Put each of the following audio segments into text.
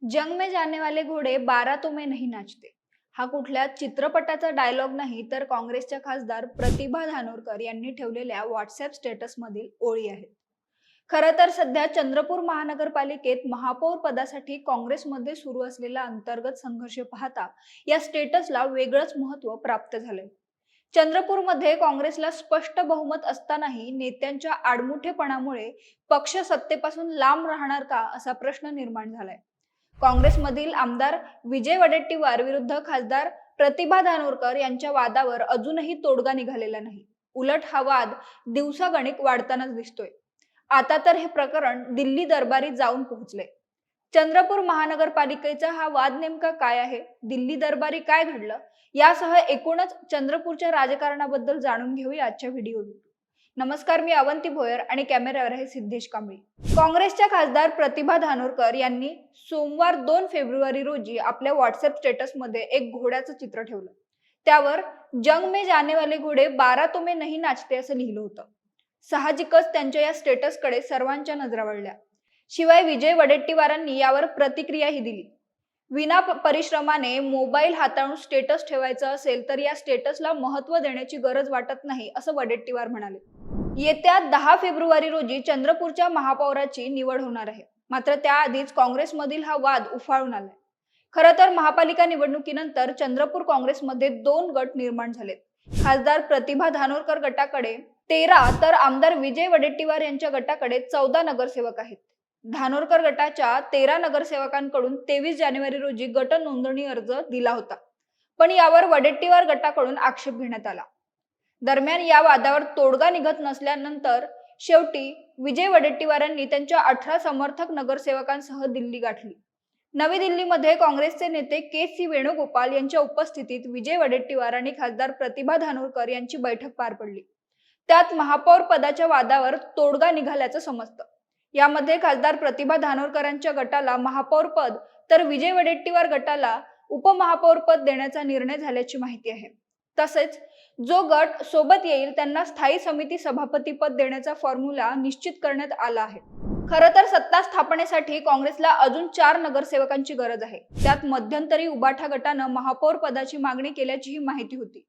जंग में जाने वाले घोडे 12 तो मैं नहीं नाचते हा कुठल्या चित्रपटाचा डायलॉग नाही तर काँग्रेसच्या खासदार प्रतिभा धानोरकर यांनी ठेवलेल्या व्हॉट्सअप स्टेटस मधील ओळी आहेत. खरं तर सध्या चंद्रपूर महानगरपालिकेत महापौर पदासाठी काँग्रेसमध्ये सुरू असलेला अंतर्गत संघर्ष पाहता या स्टेटसला वेगळंच महत्त्व प्राप्त झालंय. चंद्रपूरमध्ये काँग्रेसला स्पष्ट बहुमत असतानाही नेत्यांच्या आडमुठेपणामुळे पक्ष सत्तेपासून लांब राहणार का असा प्रश्न निर्माण झालाय. काँग्रेसमधील आमदार विजय वडेट्टीवार विरुद्ध खासदार प्रतिभा धानोरकर यांच्या वादावर अजूनही तोडगा निघालेला नाही. उलट हा वाद दिवसागणिक वाढतानाच दिसतोय. आता तर हे प्रकरण दिल्ली दरबारी जाऊन पोहोचले. चंद्रपूर महानगरपालिकेचा हा वाद नेमका काय आहे, दिल्ली दरबारी काय घडलं, यासह एकूणच चंद्रपूरच्या राजकारणाबद्दल जाणून घेऊया आजच्या व्हिडिओत. नमस्कार, मी अवंती भोयर आणि कॅमेऱ्यावर आहे सिद्धेश कांबळी. काँग्रेसच्या खासदार प्रतिभा धानोरकर यांनी सोमवार 2 फेब्रुवारी रोजी आपल्या व्हॉट्सअप स्टेटसमध्ये एक घोड्याचं चित्र ठेवलं. त्यावर जंग में जाने वाले घोडे 12 तो मैं नहीं नाचते असं लिहिलं होतं. साहजिकच त्यांच्या या स्टेटसकडे सर्वांच्या नजरा वळल्या. शिवाय विजय वडेट्टीवारांनी यावर प्रतिक्रियाही दिली. विना परिश्रमाने मोबाईल हाताळून स्टेटस ठेवायचं असेल तर या स्टेटसला महत्त्व देण्याची गरज वाटत नाही असं वडेट्टीवार म्हणाले. येत्या 10 फेब्रुवारी रोजी चंद्रपूरच्या महापौराची निवड होणार आहे. मात्र त्याआधीच काँग्रेसमधील हा वाद उफाळून आलाय. खरं तर महापालिका निवडणुकीनंतर चंद्रपूर काँग्रेसमध्ये 2 गट निर्माण झालेत. खासदार प्रतिभा धानोरकर गटाकडे 13 तर आमदार विजय वडेट्टीवार यांच्या गटाकडे 14 नगरसेवक आहेत. धानोरकर गटाच्या 13 नगरसेवकांकडून 23 जानेवारी रोजी गट नोंदणी अर्ज दिला होता, पण यावर वडेट्टीवार गटाकडून आक्षेप घेण्यात आला. दरम्यान या वादावर तोडगा निघत नसल्यानंतर शेवटी विजय वडेट्टीवारांनी त्यांच्या 18 समर्थक नगरसेवकांसह दिल्ली गाठली. नवी दिल्लीमध्ये काँग्रेसचे नेते के.सी. वेणुगोपाल यांच्या उपस्थितीत विजय वडेट्टीवार आणि खासदार प्रतिभा धानोरकर यांची बैठक पार पडली. त्यात महापौर पदाच्या वादावर तोडगा निघाल्याचं समजतं. यामध्ये खासदार प्रतिभा धानोरकरांच्या गटाला महापौर पद तर विजय वडेट्टीवार गटाला उपमहापौर पद देण्याचा निर्णय झाल्याची माहिती आहे. तसेच जो गट सोबत येईल त्यांना स्थायी समिती सभापती पद देण्याचा फॉर्म्युला निश्चित करण्यात आला आहे. खरं तर सत्ता स्थापनेसाठी काँग्रेसला अजून 4 नगरसेवकांची गरज आहे. त्यात मध्यंतरी उबाठा गटानं महापौर पदाची मागणी केल्याचीही माहिती होती.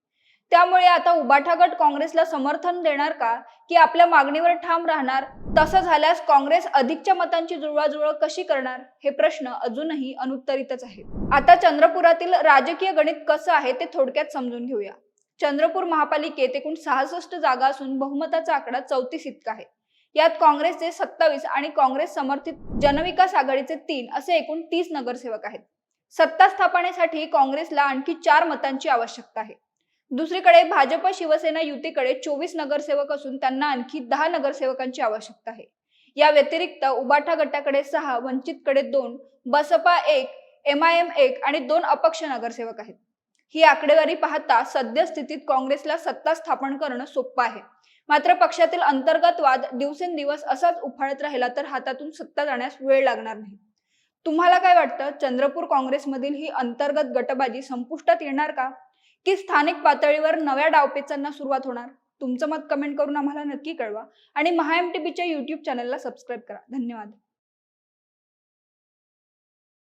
त्यामुळे आता उबाठा गट काँग्रेसला समर्थन देणार का की आपल्या मागणीवर ठाम राहणार? तसं झाल्यास काँग्रेस अधिकच्या मतांची जुळवाजुळव कशी करणार, हे प्रश्न अजूनही अनुत्तरितच आहे. आता चंद्रपुरातील राजकीय गणित कसं आहे ते थोडक्यात समजून घेऊया. चंद्रपूर महापालिकेत एकूण 66 जागा असून बहुमताचा आकडा 34 इतका आहे. यात काँग्रेसचे 27 आणि काँग्रेस समर्थित जनविकास आघाडीचे 3 असे एकूण 30 नगरसेवक आहेत. सत्ता स्थापनेसाठी काँग्रेसला आणखी 4 मतांची आवश्यकता आहे. दुसरीकडे भाजप शिवसेना युतीकडे 24 नगरसेवक असून त्यांना आणखी 10 नगरसेवकांची आवश्यकता आहे. या व्यतिरिक्त उबाठा गटाकडे 6, वंचितकडे 2, बसपा 1, MIM 1 आणि 2 अपक्ष नगरसेवक आहेत. ही आकडेवारी पाहता सद्यस्थितीत काँग्रेसला सत्ता स्थापन करणं सोपं आहे. मात्र पक्षातील अंतर्गत वाद दिवसेंदिवस असाच उफाळत राहिला तर हातातून सत्ता जाण्यास वेळ लागणार नाही. तुम्हाला काय वाटतं, चंद्रपूर काँग्रेसमधील ही अंतर्गत गटबाजी संपुष्टात येणार का की स्थानिक पातळीवर नव्या डावपेचांना सुरुवात होणार? तुमचं मत कमेंट करून आम्हाला नक्की कळवा आणि महाएमटीबीच्या YouTube चॅनलला सबस्क्राईब करा. धन्यवाद.